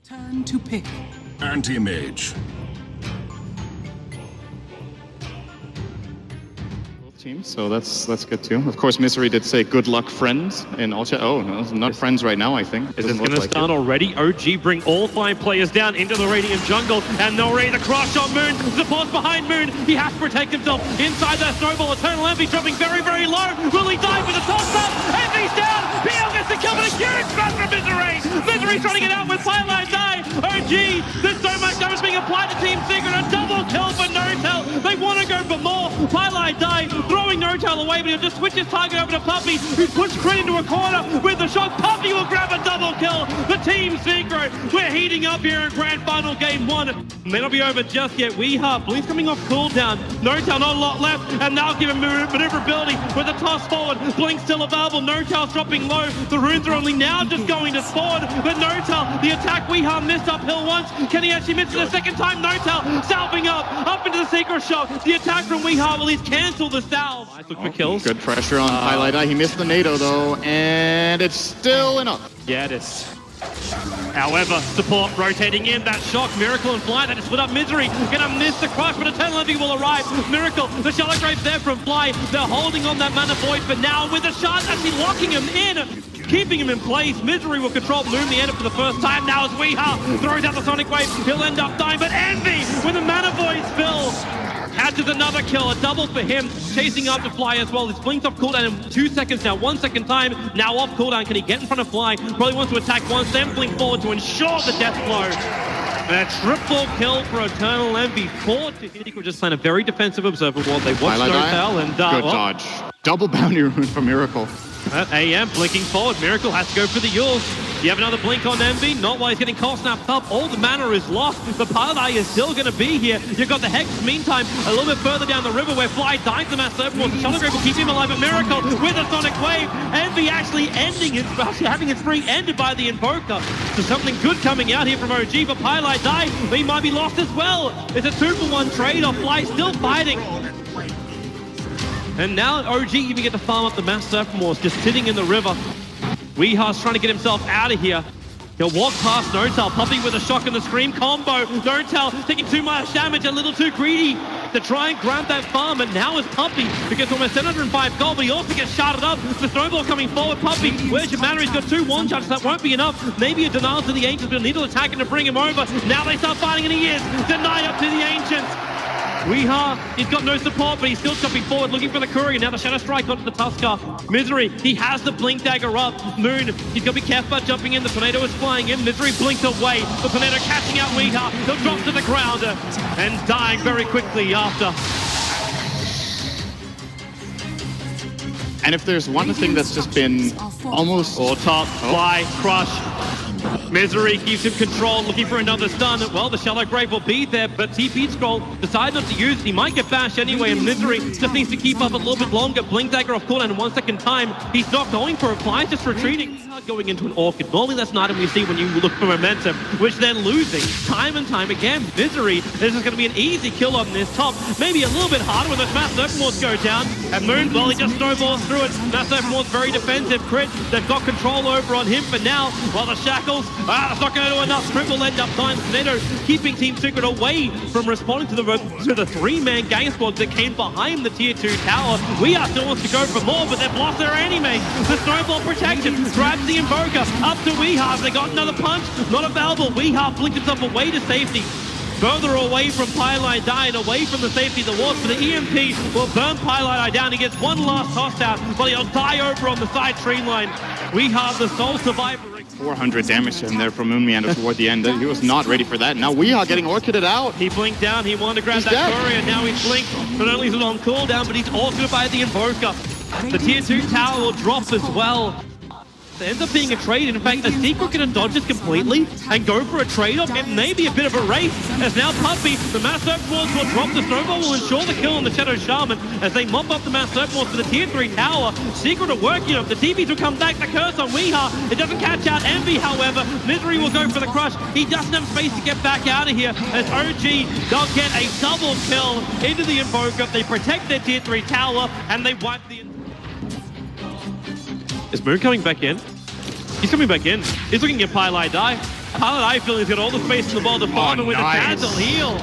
Turn to pick. Anti-mage. Team, so that's good too. Of course, Misery did say good luck, friends, in all chat. Oh, no, not friends right now, I think. Is this going to start already? OG bring all 5 players down into the Radiant jungle, and they'll ready the cross shot. Moon supports behind Moon. He has to protect himself inside that snowball. Eternal Envy dropping very, very low. Will he die for the toss up? Envy's down. Biel gets the kill, but a huge spot from Misery. Misery's trying to get out with Firelight Die. OG, there's so much damage being applied to Team Secret. A double kill for N0tail. They want to go for more. Firelight Die throwing N0tail away, but he'll just switch his target over to Puppey, who puts Crit into a corner with the shot. Puppey will grab a double kill. The Team Secret, we're heating up here in Grand Final Game 1. May not be over just yet. Weehaw, Blink's coming off cooldown. N0tail, not a lot left, and now give him maneuverability with a toss forward. Blink still available. N0tail's dropping low. The runes are only now just going to spawn, but N0tail, the attack Weehaw missed uphill once. Can he actually miss it a second time? N0tail salving up into the Secret shot. The attack from Weehaw will he's cancel the salve. Nice look for kills. Good pressure on Highlight Eye. He missed the NATO though, and it's still enough. Yeah, it is. However, support rotating in, that shock, Miracle and Fly, they just split up Misery, gonna miss the crush, but Eternal Envy will arrive. Miracle, the Shallow Grave there from Fly, they're holding on that Mana Void, but now with the shard actually locking him in, keeping him in place. Misery will control Moon the end for the first time. Now as Weehaw throws out the Sonic Wave, he'll end up dying, but Envy with a Mana Void spill catches another kill, a double for him, chasing after Fly as well. He's blinked off cooldown in 2 seconds now, 1 second time, now off cooldown. Can he get in front of Fly? Probably wants to attack once, then blink forward to ensure the death blow. And a triple kill for Eternal Envy. 4 to hit. He could just sign a very defensive observer wall. They watched N0tail and good dodge. Double bounty rune for Miracle. At AM, blinking forward. Miracle has to go for the Yules. You have another blink on Envy, not while he's getting cold snapped up. All the mana is lost. The Pilot is still going to be here. You've got the Hex, meantime, a little bit further down the river where Fly dies the Mass Serpent. The Shallow Grave will keep him alive, but Miracle with a Sonic Wave. Envy actually having his spree ended by the Invoker. So something good coming out here from OG, but Pilot die. He might be lost as well. It's a 2-for-1 trade-off. Fly still fighting. And now OG even get to farm up the Mass Serpent, just sitting in the river. Weehaw's trying to get himself out of here. He'll walk past N0tail, Puppey with a shock and the scream combo. N0tail taking too much damage, a little too greedy to try and grab that farm, and now is Puppey, who gets almost 705 gold, but he also gets sharded up. The snowball coming forward. Puppey, where's your mana? He's got 2 one-shots, that won't be enough. Maybe a denial to the Ancients, but a needle attack to bring him over. Now they start fighting, and he is denied up to the Ancients. Weehaw, he's got no support, but he's still chopping forward, looking for the Courier. Now the Shadow Strike onto the Tusker. Misery, he has the Blink Dagger up. Moon, he's got to be careful about jumping in. The Tornado is flying in. Misery blinks away. The Tornado catching out Weehaw. He'll drop to the ground and dying very quickly after. And if there's one thing that's just been almost... Or top, Fly, crush. Misery keeps him controlled, looking for another stun. Well, the Shallow Grave will be there, but TP Scroll decided not to use it. He might get bashed anyway, and Misery just needs to keep up a little bit longer. Blink Dagger off cooldown in 1 second time. He's not going for a Fly, just retreating. He's not going into an Orchid. Normally that's an item we see when you look for momentum, which they're losing time and time again. Misery, this is going to be an easy kill on this top. Maybe a little bit harder when those Mass Serpent go down. And Moon, well, he just snowballs through it. Mass Serpent very defensive. Crit, they've got control over on him for now, while the Shackles, that's not going to do enough. Crit will end up dying. Tornado keeping Team Secret away from responding to the 3-man gang squad that came behind the tier 2 tower. Weehaw still wants to go for more, but they've lost their anime. The snowball protection grabs the Invoker up to Weehaw. They got another punch, not available. Weehaw blinked himself away to safety. Further away from Pilot Die and away from the safety of the wards, but the EMP will burn Pilot Die down. He gets one last toss out, but he'll die over on the side tree line. Weehaw, the sole survivor. 400 damage in there from Moon Meander toward the end. He was not ready for that. Now Weehaw getting orchided out. He blinked down. He wanted to grab that Courier. Now he's blinked. Not only is it on cooldown, but he's orchided by the Invoker. The tier 2 tower will drop as well. It ends up being a trade. In fact, the Secret can dodge this completely and go for a trade-off. It may be a bit of a race, as now Puppey, the Mass Serpent will drop. The Snowball will ensure the kill on the Shadow Shaman as they mop up the Mass Serpent for the tier 3 tower. Secret are working up. The TPs will come back. The curse on Weehaw. It doesn't catch out Envy, however. Misery will go for the crush. He doesn't have space to get back out of here as OG, they'll get a double kill into the Invoker. They protect their tier 3 tower and they wipe the... Is Moon coming back in? He's coming back in. He's looking at Pilot Die. Pilot feeling he's got all the space in the world to farm, and with nice. a dazzle heal.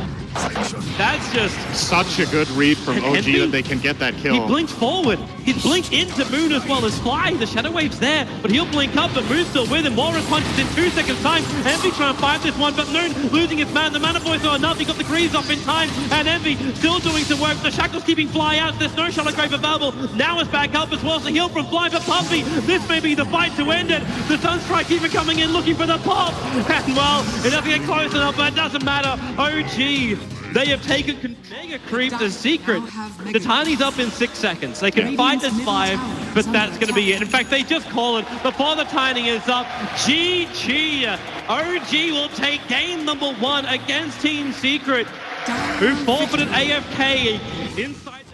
That's just such a good read from OG that they can get that kill. He blinked forward. He blinked into Moon as well as Fly. The Shadow Wave's there, but he'll blink up, but Moon's still with him. Walrus punches in 2 seconds time. Envy trying to fight this one, but Moon losing his man. The Mana Boy's not enough. He got the Greaves off in time, and Envy still doing some work. The Shackle's keeping Fly out. There's no Shadow Grave available. Now it's back up as well. So heal from Fly for Puppy. This may be the fight to end it. The Sunstrike even coming in looking for the pop. And well, it doesn't get close enough, but it doesn't matter. OG. They have taken Mega Creep the Secret. The Tiny's up in 6 seconds. They can fight this 5, but that's going to be it. In fact, they just call it before the Tiny is up. GG. OG will take game number 1 against Team Secret, who forfeited AFK inside.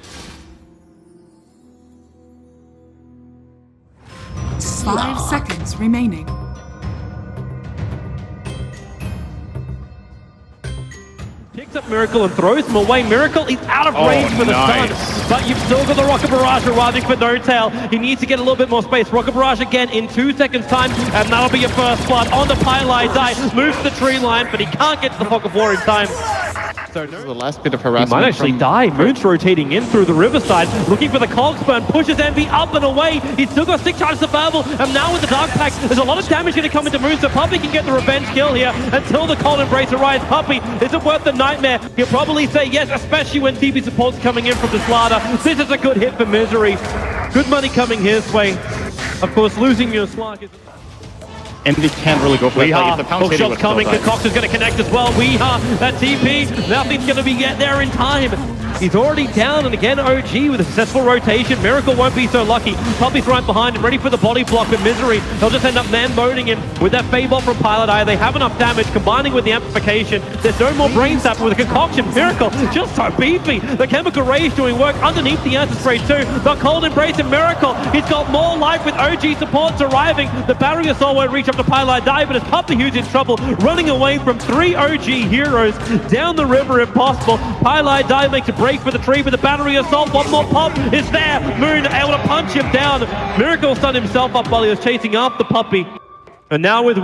5 seconds remaining. Picks up Miracle and throws him away. Miracle is out of range for the stun, but you've still got the Rocket Barrage arriving for No-Tail. He needs to get a little bit more space. Rocket Barrage again in 2 seconds time, and that'll be your first blood on the Pylai Die. Moves to the tree line, but he can't get to the Fog of War in time. So This is the last bit of harassment. he might actually die. Moon's rotating in through the riverside, looking for the Cogsburn, pushes Envy up and away. He's still got 6 charges available, and now with the Dark Pack, there's a lot of damage going to come into Moon, so Puppy can get the revenge kill here until the Cold Embrace arrives. Puppy, is it worth the nightmare? He'll probably say yes, especially when TP support's coming in from the Slaughter. This is a good hit for Misery. Good money coming his way. Of course, losing your Slark is... Envy can't really go for it. Like, if the pound Hookshot's coming, Cox is going to connect as well. That TP, nothing's going to be get there in time. He's already down, and again, OG with a successful rotation. Miracle won't be so lucky. Puppy's right behind him, ready for the body block with Misery. They'll just end up man-moning him with that Fable from Pilot Eye. They have enough damage, combining with the amplification. There's no more Brain Sap with a concoction. Miracle, just so beefy. The Chemical Rage doing work underneath the Answer Spray too. The Cold Embrace and Miracle. He's got more life with OG supports arriving. The Battery Assault won't reach up to Pilot Die, but it's Puppy who's in trouble, running away from 3 OG heroes down the river if possible. Pilot Die makes a break for the tree, but the Battery Assault, one more pop is there. Moon able to punch him down. Miracle stunned himself up while he was chasing after Puppy. And now with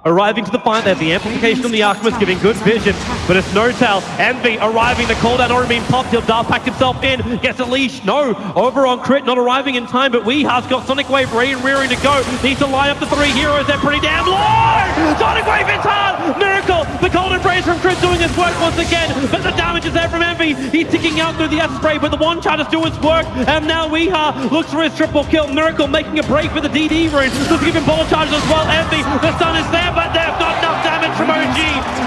arriving to the fight, they have the amplification on the Archimist giving good vision, but it's No-Tail. Envy arriving, the cooldown already been popped. He'll Dark Pack himself in, gets a leash. No, over on Crit, not arriving in time, but Weeha's got Sonic Wave rearing to go. Needs to line up the 3 heroes, they're pretty damn low! Sonic Wave hits hard! Miracle, the Cold Embrace from Crit doing his work once again, but the damage is there from Envy. He's ticking out through the Acid Spray, but the one charge is doing its work, and now Weeha looks for his triple kill. Miracle making a break for the DD rune, looks to give him ball charges as well. Envy, the stun is there, but they've not enough damage from OG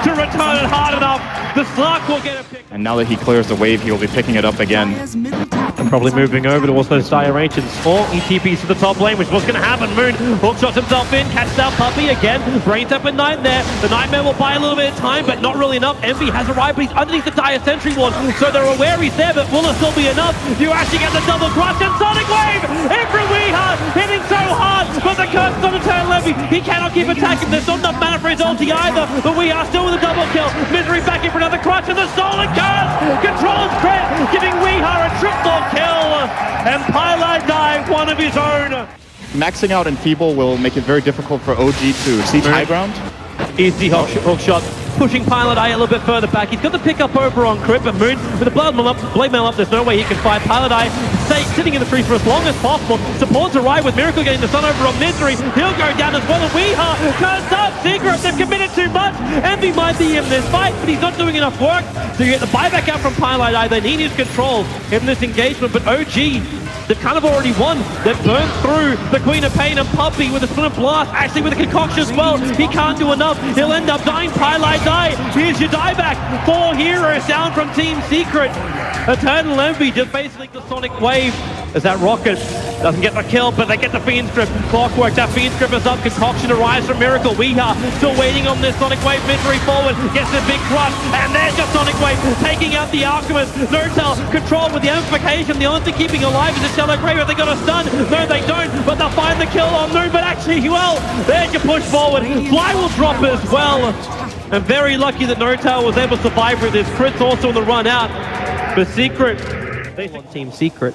to return it hard enough. The Slark will get a pick. And now that he clears the wave, he'll be picking it up again. Probably moving over towards those Dire Ancients, or ETPs to the top lane, which was going to happen. Moon hookshots himself in, catches out Puppy again. Brain Tap and Nightmare. The Nightmare will buy a little bit of time, but not really enough. Envy has arrived, but he's underneath the Dire Sentry Ward, so they're aware he's there, but will it still be enough? You actually get the double crush and Sonic Wave! Every Weeha hitting so hard, but the curse is on the tail Envy. He cannot keep attacking. There's not enough mana for his ulti either, but Weeha still with a double kill. Misery back in for another crush, and the Stolen Curse controls Crit, giving Weeha a triple kill. And Pylai Die, one of his own. Maxing out Enfeeble will make it very difficult for OG to siege high ground. Easy hook shot, pushing Pilot Eye a little bit further back. He's got the pick up over on Crit, but Moon with the Blade Mail up, there's no way he can fight. Pilot Eye sitting in the trees for as long as possible. Supports arrive with Miracle getting the stun over on Misery. He'll go down as well, and Weeha cursed up. Secret, they've committed too much. Envy might be in this fight, but he's not doing enough work to get the buyback out from Pilot Eye. They need his control in this engagement, but OG, they've kind of already won. They've burned through the Queen of Pain and Puppy with a Spin of Blast, actually with a concoction as well. He can't do enough. He'll end up dying. Pylai Die. Here's your dieback. 4 heroes down from Team Secret. Eternal Envy just basically the Sonic Wave as that rocket doesn't get the kill, but they get the Fiend Strip. Clockwork, that Fiend Strip is up. Concoction arrives from Miracle. Weeha still waiting on this Sonic Wave. Misery forward, gets a big crush, and there's your Sonic Wave taking out the Alchemist. No-Tail controlled with the amplification. The only thing keeping alive is the Shallow Grave. Have they got a stun? No, they don't, but they'll find the kill on Moon. But actually, well, there's your push forward. Fly will drop as well. And very lucky that No-Tail was able to survive with this. Crit's also on the run out. But Secret, they want Team Secret.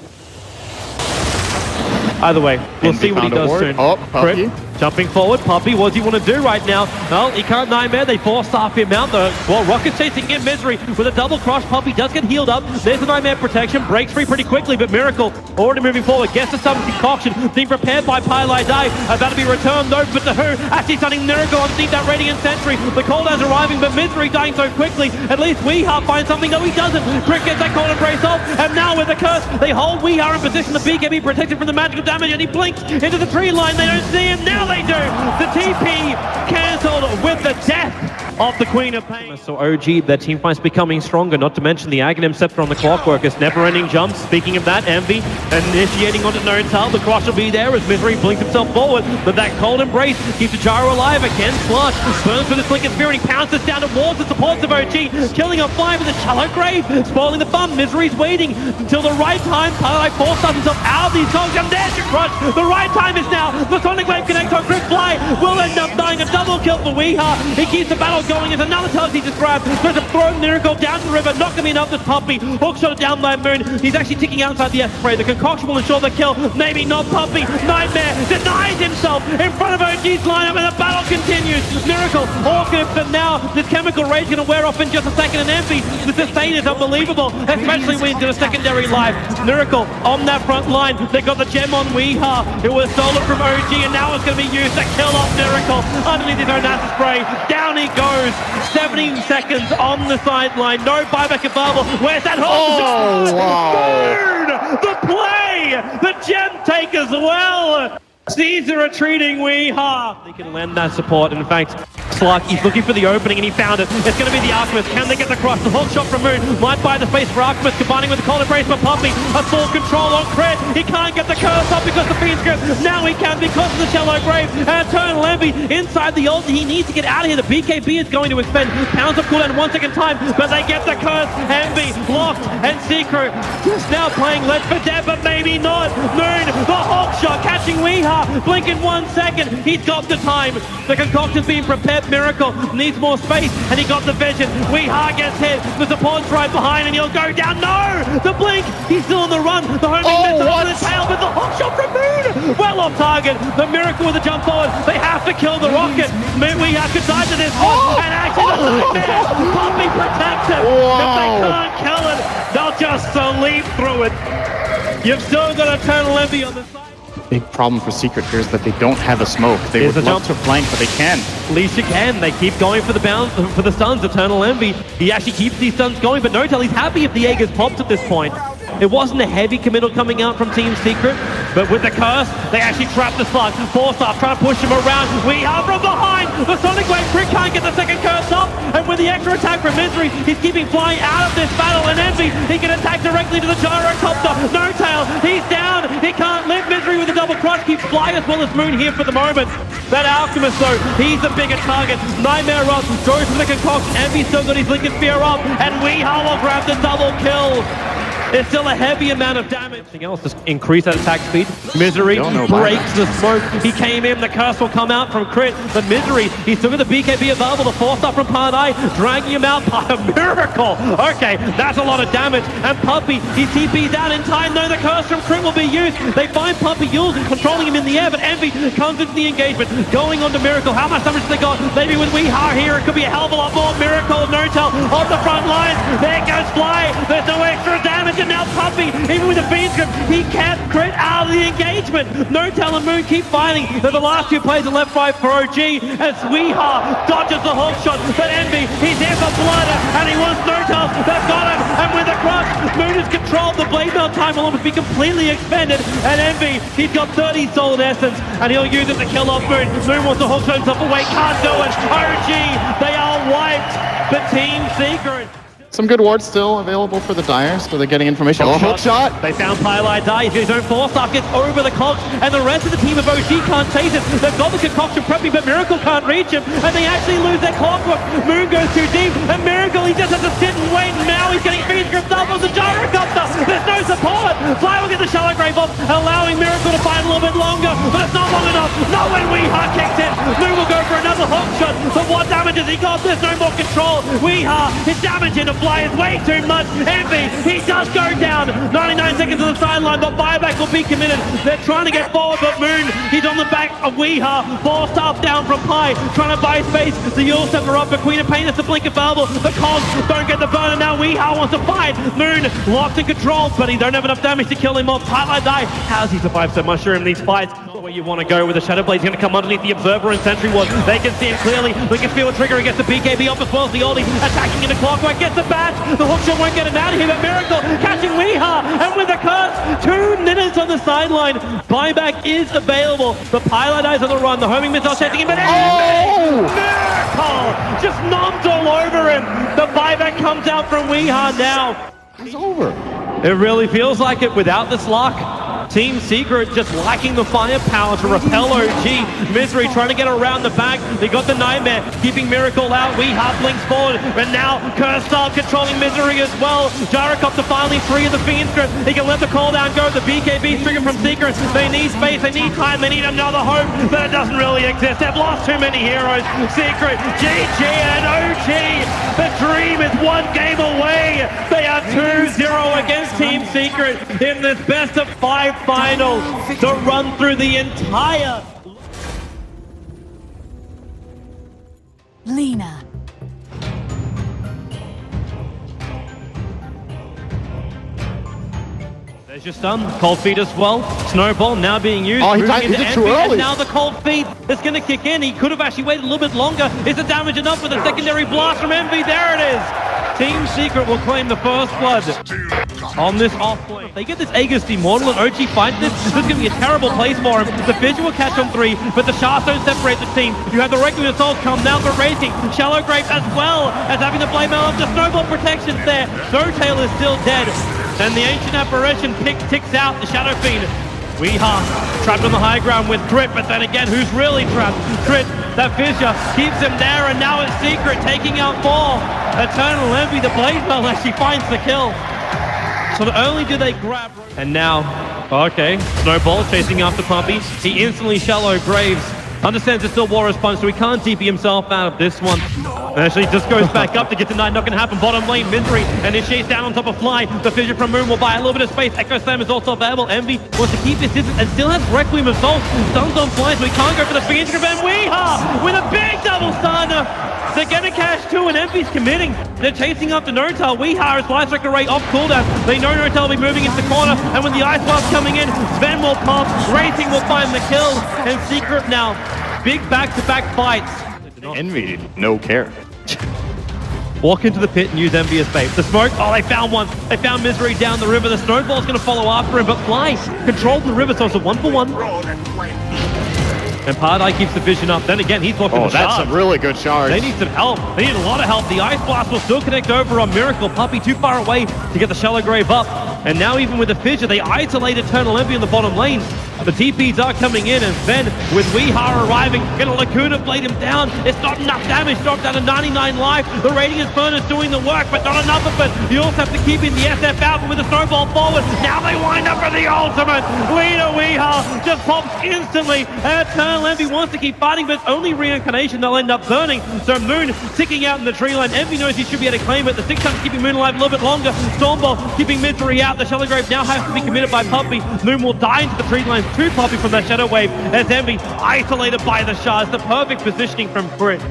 Either way, we'll see what he does soon. Oh, Puppy. Jumping forward, Puppy, what does he want to do right now? Well, he can't Nightmare, they force off him out. Well, Rocket chasing in Misery with a double crush. Puppy does get healed up. There's the Nightmare protection, breaks free pretty quickly, but Miracle already moving forward. Gets the summon concoction, being prepared by Pylai Dai. About to be returned though, but the Who actually stunning Miracle underneath that Radiant Sentry. The cooldown's arriving, but Misery dying so quickly. At least Weeha finds something, no he doesn't. Crick gets that cold embrace off, and now with the curse, they hold Weeha in position. The BKB protected from the magical damage, and he blinks into the tree line. They don't see him, now they do. The TP cancelled with the death of the Queen of Pain. So OG, their team fight's becoming stronger, not to mention the Aghanim Scepter on the Clockworkers. Never-ending jumps. Speaking of that, Envy initiating onto Notal. The crush will be there as Misery blinks himself forward, but that cold embrace keeps the Gyro alive again. Slush burns for the Blinking Spear and he pounces down towards the supports of OG, killing on 5 in the shallow grave, spoiling the fun. Misery's waiting until the right time. Pylai forced himself out of these songs, and there's your crush. The right time is now. The Sonic Wave connects on Crick Fly will end up dying. A double kill for Weeha. He keeps the battle going as another Telekinesis just grabbed. Tries to throw Miracle down the river. Not going to be enough. This Puppy hookshot it down by Moon. He's actually ticking outside the S-spray. The concoction will ensure the kill. Maybe not. Puppy. Nightmare denies himself in front of OG's lineup, and the battle continues. Miracle all good, but now this chemical rage going to wear off in just a second. And Envy, the sustain is unbelievable, especially when into a secondary life. Miracle on that front line. They got the gem on Weeha. It was stolen from OG, and now it's going to be used to kill off Miracle underneath his own acid spray. Down he goes. 17 seconds on the sideline. No buyback available. Where's that horse? Oh, wow. The play! The gem take as well! Caesar retreating Weeha. They can lend that support. In fact, Slug, he's looking for the opening and he found it. It's going to be the Alchemist. Can they get the cross? The hook shot from Moon might buy the space for Alchemist, combining with the cold embrace for Puppy. A full control on Cred. He can't get the curse up because the Fiend's grip. Now he can because of the shallow grave. And Eternal Envy inside the ult. He needs to get out of here. The BKB is going to expend pounds of cooldown 1 second time, but they get the curse. Envy locked and Secret just now playing Left 4 Dead, but maybe not. Moon, the hook shot catching Weeha. Blink in 1 second. He's got the time. The concoction's being prepared. Miracle needs more space, and he got the vision. Weeha gets hit. The support's right behind, and he'll go down. No! The blink. He's still on the run. The homing mess on the tail, but the hook shot from Moon. Well off target. The Miracle with a jump forward. They have to kill the rocket. Weeha could die to this one, and actually the Nightmare. Puppy protects him. If they can't kill it, they'll just leap through it. You've still got Eternal Envy on the side. Big problem for Secret here is that they don't have a smoke. They would love to flank, but they can. At least you can. They keep going for the bounce, for the stuns. Eternal Envy, he actually keeps these stuns going, but Notel, he's happy if the Jaeger's popped at this point. It wasn't a heavy committal coming out from Team Secret, but with the curse, they actually trap the Slug. Force off, trying to push him around. We are from behind. The Sonic Wave Crick can't get the second curse up, and with the extra attack from Misery, he's keeping flying out of this battle. And Envy, he can attack directly to the gyrocopter. No tail, he's down. He can't live. Misery with a double crush keeps flying as well as Moon here for the moment. That Alchemist though, he's the bigger target. Nightmare up, goes for the concoction. Envy's still got his Lincoln Spear up, and Weeha will grab the double kill. It's still a heavy amount of damage. Anything else to increase that attack speed. Misery breaks the smoke. He came in, the curse will come out from Crit. The Misery, he's still got the BKB available. The force up from Pylai, dragging him out by a miracle. Okay, that's a lot of damage. And Puppy, he TP's out in time. No, the curse from Crit will be used. They find Puppy using, controlling him in the air, but Envy comes into the engagement, going on to Miracle. How much damage they got? Maybe with Weeha here, it could be a hell of a lot more. Miracle, Notel on the front line. There goes Fly. There's no extra damage. And now Puppy, even with the Fiend's grip, he kept Crit out of the engagement. Notel and Moon keep fighting. They're the last two players on left 5 for OG, as Weeha dodges the hook shot. But Envy, he's here for blood, and he wants Notel. They've got him, and with the crush, Moon has controlled. The blade mail time will almost be completely expended. And Envy, he's got 30 solid essence, and he'll use it to kill off Moon. Moon wants to hook shot himself away, can't do it. OG, they are wiped. But Team Secret. Some good wards still available for the Dire, so they're getting information. Hook shot! They found Pylai Dai. He's got his own force up, gets over the cogs, and the rest of the team of OG can't chase it. They've got the concoction prepping, but Miracle can't reach him, and they actually lose their clockwork. Moon goes too deep, and Miracle, he just has to sit and wait, and now he's getting Fiend's grip up on the gyrocopter. There's no support. Fly will get the shallow grave off, allowing Miracle to fight a little bit longer, but it's not long enough. Not when Weeha kicks in. Moon will go for another hook shot, but what damage is He got this, no more control. Weeha, his damage into fly is way too much. Envy, he does go down. 99 seconds on the sideline, but buyback will be committed. They're trying to get forward, but Moon, he's on the back of Weeha. 4-star down from Pi, trying to buy space. The Yule Scepter up, but Queen of Pain is the blink available. The Cogs don't get the burn, and now Weeha wants to fight. Moon locked in control, but he don't have enough damage to kill him off. Highlight die. How does he survive so much during these fights? Where you want to go with the Shadow Blade's going to come underneath the Observer and Sentry Ward. They can see him clearly. They can feel a trigger against the BKB up as well as the oldie. Attacking into Clockwork, gets the badge. The hookshot won't get him out of here, but Miracle catching Weeha. And with the curse, 2 minutes on the sideline. Buyback is available. The Pilot Eyes on the run. The homing missile chasing him. But Miracle just noms all over him. The buyback comes out from Weeha now. It's over. It really feels like it without this lock. Team Secret just lacking the firepower to repel OG. Misery trying to get around the back. They got the Nightmare, keeping Miracle out. Weeha blinks forward, and now Curse controlling Misery as well. Gyrocopter finally free of the Fiend Script. He can let the cooldown go. The BKB trigger from Secret. They need space, they need time, they need another hope, but it doesn't really exist. They've lost too many heroes. Secret, GG, and OG. The dream is 1 game away. They are 2-0 against Team Secret in this best of 5 final to run through the entire Lena. There's your stun, cold feet as well. Snowball now being used. Oh, he moving did into it too Envy, early. and now the cold feet is going to kick in. He could have actually waited a little bit longer. Is the damage enough with a secondary blast from Envy? There it is. Team Secret will claim the first blood on this off-point. They get this Aegis Immortal and OG fight this. This is going to be a terrible place for him. The Fissure will catch on 3, but the Shafts don't separate the team. You have the Requiem Assault come now for Racing. Shallow Grave as well as having the Blade Mail up. The Snowball protections there. Snowtail is still dead. And the Ancient Apparition ticks out the Shadow Fiend. Weeha trapped on the high ground with Crit, but then again, who's really trapped? Crit, that Fissure keeps him there, and now it's Secret taking out 4. Eternal Envy, the Blade Mail actually finds the kill. So not only do they grab... And now, okay, Snowball chasing after Puppy. He instantly Shallow Graves. Understands it's still Warrior's Punch, so he can't TP himself out of this one. And actually just goes back up to get denied. Not going to happen. Bottom lane, Misery, and his chase down on top of Fly. The Fissure from Moon will buy a little bit of space. Echo Slam is also available. Envy wants to keep his distance and still has Requiem of Soul. Stuns on Fly, so he can't go for the Fiend Script. And Weeha with a big double stunner. They're getting cash too, and Envy's committing. They're chasing after Notal. Weeha is Light Strike Array off cooldown. They know Notal will be moving into the corner, and when the Ice Blast coming in, Sven will pump. Racing will find the kill, and Secret now. Big back-to-back fights. Envy, no care. Walk into the pit and use Envy as bait. The smoke, oh, they found one. They found Misery down the river. The Snowball's going to follow after him, but Fly controlled the river, so it's a 1-for-1. And Pardai keeps the vision up. Then again, he's blocking the that's shard. a really good charge. They need some help. They need a lot of help. The Ice Blast will still connect over on Miracle. Puppy too far away to get the Shallow Grave up. And now even with the Fissure, they isolate Eternal Envy in the bottom lane. The TPs are coming in, and Sven, with Weeha arriving, gonna Lacuna blade him down. It's not enough damage, dropped down to 99 life. The Radiance Furnace doing the work, but not enough of it. You also have to keep in the SF out with the Snowball forward. Now they wind up for the ultimate. Lena Weeha just pops instantly. Eternal Envy wants to keep fighting, but it's only reincarnation they'll end up burning. So Moon ticking out in the tree line. Envy knows he should be able to claim it. The 6 times keeping Moon alive a little bit longer. Stormball keeping Misery out. The Shallow Grave now has to be committed by Puppy. Moon will die into the tree line to Puppy from that Shadow Wave as Envy isolated by the shards. The perfect positioning from Crit.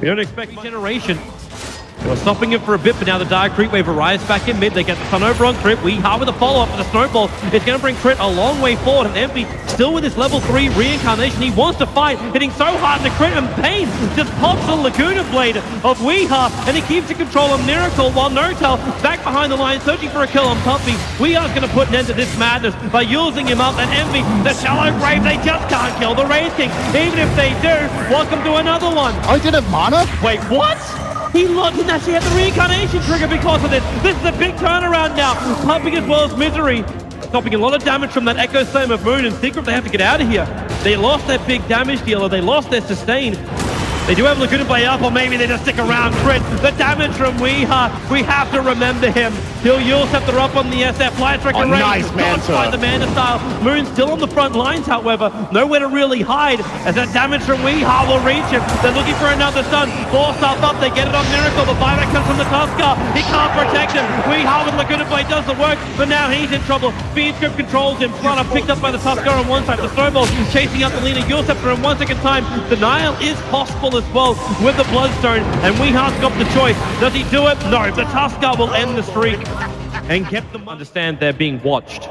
We don't expect generation. They were stopping him for a bit, but now the Dire Creep Wave arrives back in mid. They get the stun over on Crit. Weeha with a follow-up for the Snowball. It's going to bring Crit a long way forward, and Envy still with his level 3 reincarnation. He wants to fight, hitting so hard into Crit, and Pain just pops the Laguna Blade of Weeha, and he keeps in control of Miracle, while Notal back behind the line, searching for a kill on Puppy. Weeha's going to put an end to this madness by using him up, and Envy, the Shallow Grave, they just can't kill the Wraith King. Even if they do, welcome to another one. Oh, he didn't have mana? Wait, what? He didn't actually have the reincarnation trigger because of this. This is a big turnaround now. Pumping as well as Misery. Stopping a lot of damage from that Echo Slam of Moon, and Secret, they have to get out of here. They lost their big damage dealer. They lost their sustain. They do have Laguna play up, or maybe they just stick around. Crit, the damage from Weeha, we have to remember him. He'll Yulceptor up on the SF, Light Tracker nice Manta. by the Mana style. Moon still on the front lines, however, nowhere to really hide, as that damage from Weeha will reach him. They're looking for another stun. Force up, they get it on Miracle. The buyback comes from the Tusker. He can't protect him. Weeha with Laguna Blade does the work, but now he's in trouble. Fiend Script controls him. Flutter picked up by the Tusker on one side. The Snowball chasing up the leader Yulceptor, and one second time, denial is possible as well with the Bloodstone, and Weeha's got the choice. Does he do it? No. The Tusker will end the streak and get them understand they're being watched.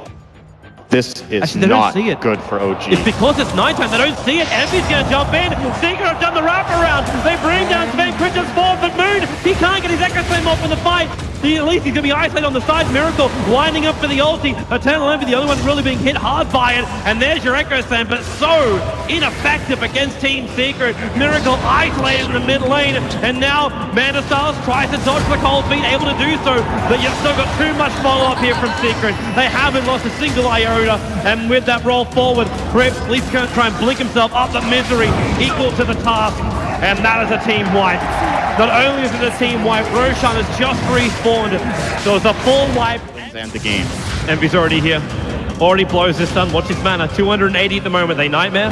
This is Actually, they not don't see it. good for OG. It's because it's nighttime. They don't see it. Envy's going to jump in. Secret have done the wraparound. They bring down Sven. Crit just forward, but Moon, he can't get his Echo Slam off in the fight. At least he's going to be isolated on the side. Miracle winding up for the ulti. Eternal Envy, the other one really being hit hard by it. And there's your Echo Slam, but so ineffective against Team Secret. Miracle isolated in the mid lane. And now Manta Styles tries to dodge the cold feet, able to do so. But you've still got too much follow-up here from Secret. They haven't lost a single iota. And with that roll forward, Crip at least going to try and blink himself up the Misery, equal to the task. And that is a team wipe. Not only is it a team wipe, Roshan has just respawned. So it's a full wipe. And the game. Envy's already here. Already blows this stun. Watch his mana. 280 at the moment. They Nightmare.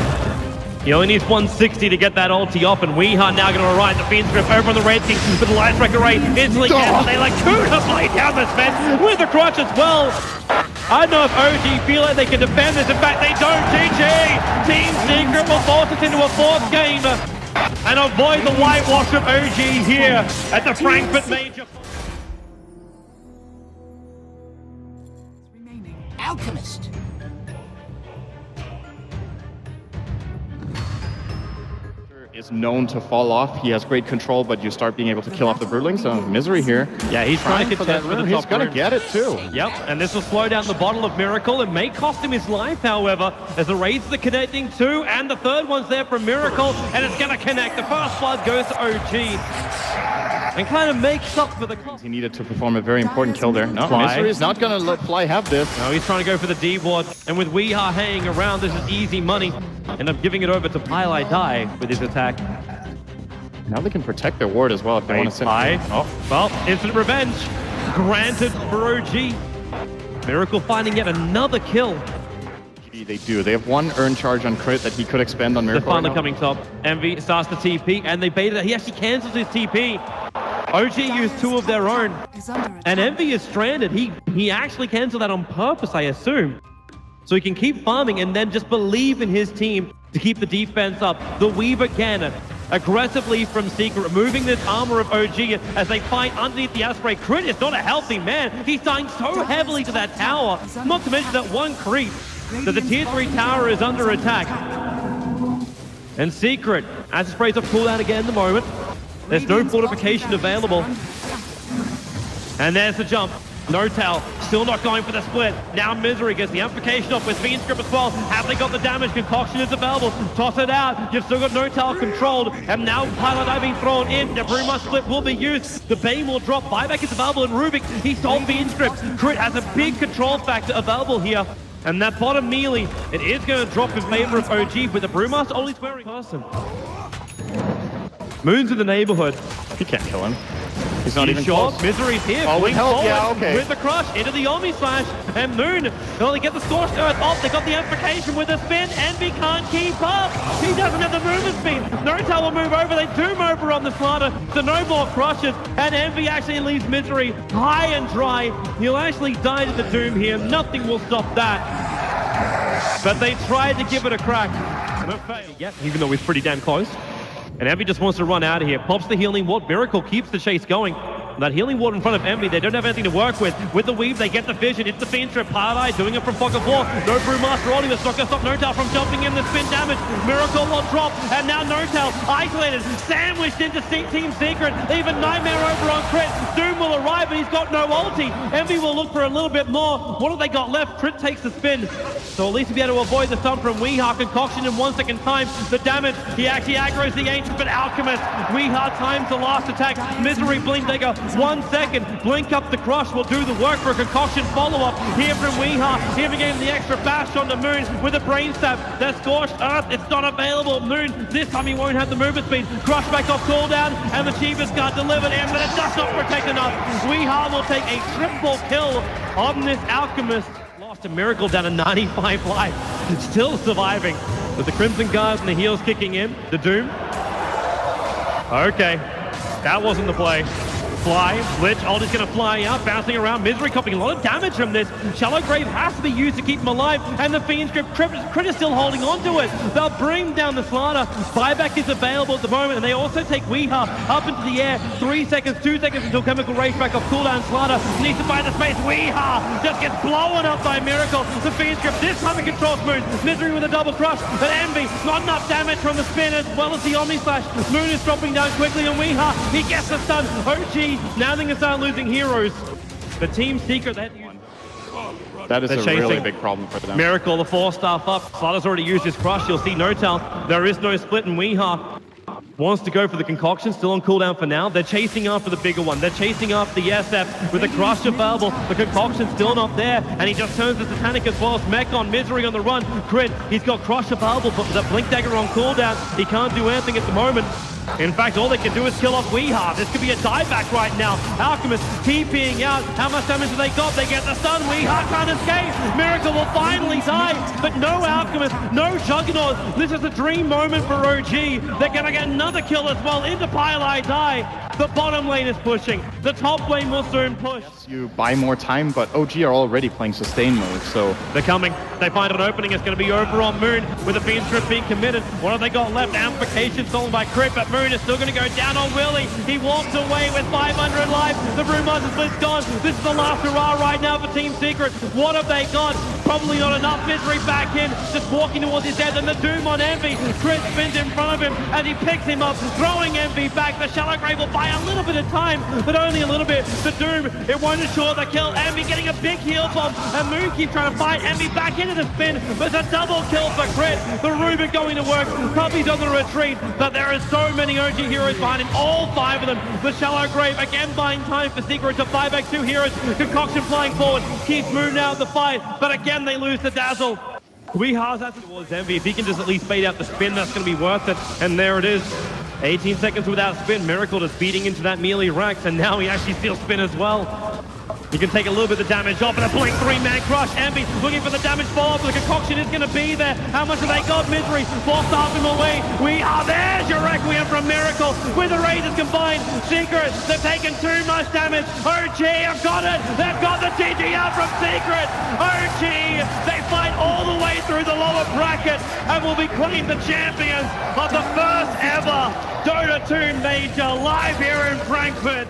He only needs 160 to get that ulti off, and Weeha now going to arrive. The Fiend Script over on the Red King with the Light Strike Array. Instantly cancel. They like Kuna blade down the Sven with the crutch as well. I don't know if OG feel like they can defend this. In fact, they don't. GG! Team Secret will force us into a fourth game and avoid the whitewash of OG here at the Frankfurt Major. Remaining. Alchemist. Is known to fall off. He has great control, but you start being able to kill off the Broodling. So Misery here. Yeah, he's trying to contest for the He's top going to rune. get it too. Yep, and this will slow down the bottle of Miracle. It may cost him his life, however, as the raids are connecting too, and the third one's there from Miracle, and it's going to connect. The first blood goes to OG. And kind of makes up for the cost. He needed to perform a very important kill there. No, Fly. Misery is not going to let Fly have this. No, he's trying to go for the D ward, and with Weeha hanging around, this is easy money. End up giving it over to Pile I Die with his attack. Now they can protect their ward as well if they want to send high. Oh, Well, instant revenge granted for OG. Miracle finding yet another kill. they do. They have one earn charge on crit that he could expend on Miracle. They're finally coming top. Envy starts the TP, and they baited it. He actually cancels his TP. OG used two of their own, and Envy is stranded. He actually canceled that on purpose, I assume. So he can keep farming and then just believe in his team to keep the defense up. The Weave again, aggressively from Secret, removing this armor of OG as they fight underneath the Asprey. Crit is not a healthy man. He's dying so heavily to that tower, not to mention that one creep. So the tier 3 tower is under attack. And Secret, Acid Sprays are pulled out again at the moment. There's no fortification available. And there's the jump. No-Tail, still not going for the split. Now Misery gets the amplification off with Fiend Script as well. Have they got the damage? Concoction is available. Toss it out. You've still got No-Tail controlled. And now Pilot Eye being thrown in. The Bruma split will be used. The Bane will drop. Buyback is available in Rubik. He stole Fiend Script. Crit has a big control factor available here. And that bottom melee, it is going to drop in favor of OG, but the Brewmaster only swearing person. Moon's in the neighborhood. He can't kill him. He's not even short. close. Misery's here. Oh, with help, yeah, okay. With the crush into the Omni Slash. And Moon, well, they get the Scorched Earth off. They got the amplification with the spin. Envy can't keep up. He doesn't have the movement speed. No-Tail will move over. They doom over on the Slaughter. So no more crushes. And Envy actually leaves Misery high and dry. He'll actually die to the doom here. Nothing will stop that. But they tried to give it a crack. And it failed. Yep, even though he's pretty damn close. And Envy just wants to run out of here. Pops the healing ward. Miracle keeps the chase going. That healing ward in front of Envy, they don't have anything to work with. With the Weave, they get the vision. It's the Fiend Strip. Pilot doing it from Fog of War. No Brewmaster rolling. It's not going to stop No-Tail from jumping in the spin damage. Miracle will drop. And now No-Tail isolated, sandwiched into Team Secret. Even Nightmare over on Crit. Doom will arrive, but he's got no ulti. Envy will look for a little bit more. What have they got left? Crit takes the spin. So at least he'll be able to avoid the stun from Weeha. Concoction in 1 second time. The damage, he actually aggroes the Ancient, but Alchemist. Weeha times the last attack. Misery Blink Dagger 1 second. Blink up the crush will do the work for a concoction follow-up here from Weeha. Here again, the extra bash on the Moon with a brain stab. That scorched earth, it's not available. Moon, this time he won't have the movement speed. Crush back off cooldown, and the Cheapest got delivered in, but it does not protect enough. Weeha will take a triple kill on this Alchemist. Lost a Miracle down to 95 life. Still surviving. With the Crimson Guards and the heals kicking in. The Doom. Okay. That wasn't the play. Fly, Lich, Aldi's gonna fly out, bouncing around. Misery copying a lot of damage from this. Shallow Grave has to be used to keep him alive, and the Fiend's Grip Crit is still holding on to it. They'll bring down the Slaughter. Buyback is available at the moment, and they also take Weeha up into the air. 3 seconds, 2 seconds until Chemical Rage back off cooldown. Slaughter needs to find the space. Weeha just gets blown up by Miracle. The Fiend's Grip this time it controls Moon. Misery with a double crush, but Envy, not enough damage from the spin as well as the Omni Slash. Moon is dropping down quickly on Weeha. He gets the stun. OG now they can start losing heroes. The Team Secret, that is a really big problem for them. Miracle, the 4-star up. Slaughter's already used his crush. You'll see Notal. There is no split, and Weeha wants to go for the concoction, still on cooldown for now. They're chasing after the bigger one. They're chasing after the SF with the crush available. The concoction's still not there, and he just turns the Satanic as well as Mech on Misery on the run. Crit, he's got crush available, but the Blink Dagger on cooldown, he can't do anything at the moment. In fact, all they can do is kill off Weeha. This could be a dieback right now. Alchemist TPing out. How much damage have they got? They get the stun. Weeha can't escape. Miracle will finally die, but no Alchemist, no Juggernaut. This is a dream moment for OG. They're going to get another kill as well into Pile Die. The bottom lane is pushing. The top lane will soon push. You buy more time, but OG are already playing sustain mode, so... They're coming. They find an opening. It's going to be over on Moon with the Fiend's Grip being committed. What have they got left? Amplification stolen by Crit, but Moon is still going to go down on Willie. He walks away with 500 life. The Brewmaster's Blitz gone. This is the last hurrah right now for Team Secret. What have they got? Probably not enough. Misery back in, just walking towards his head, and the Doom on Envy. Crit spins in front of him, and he picks him up, throwing Envy back. The Shallow Grave will buy a little bit of time, but only a little bit. The Doom, it won't ensure the kill. Envy getting a big heal bomb, and Moon keeps trying to fight Envy back into the spin, but it's a double kill for Crit. The Rubik going to work. Puppy's on the retreat, but there are so many OG heroes behind him, all 5 of them. The Shallow Grave again buying time for Secret to buy back 2 heroes. Concoction flying forward, keeps Moon out of the fight, but again they lose to Dazzle. Weeha's at towards Envy. If he can just at least fade out the spin, that's going to be worth it. And there it is. 18 seconds without spin. Miracle just beating into that melee Rex, and now he actually steals spin as well. You can take a little bit of the damage off, and a Blink 3-man crush. Envy looking for the damage follow-up. The concoction is going to be there. How much have they got? Misery forced off him away. We are there. Your Requiem from Miracle with the Razors combined. Secret, they've taken too much damage. OG have got it. They've got the GG out from Secret. OG, they fight all the way through the lower bracket and will be claimed the champions of the first ever Dota 2 Major live here in Frankfurt.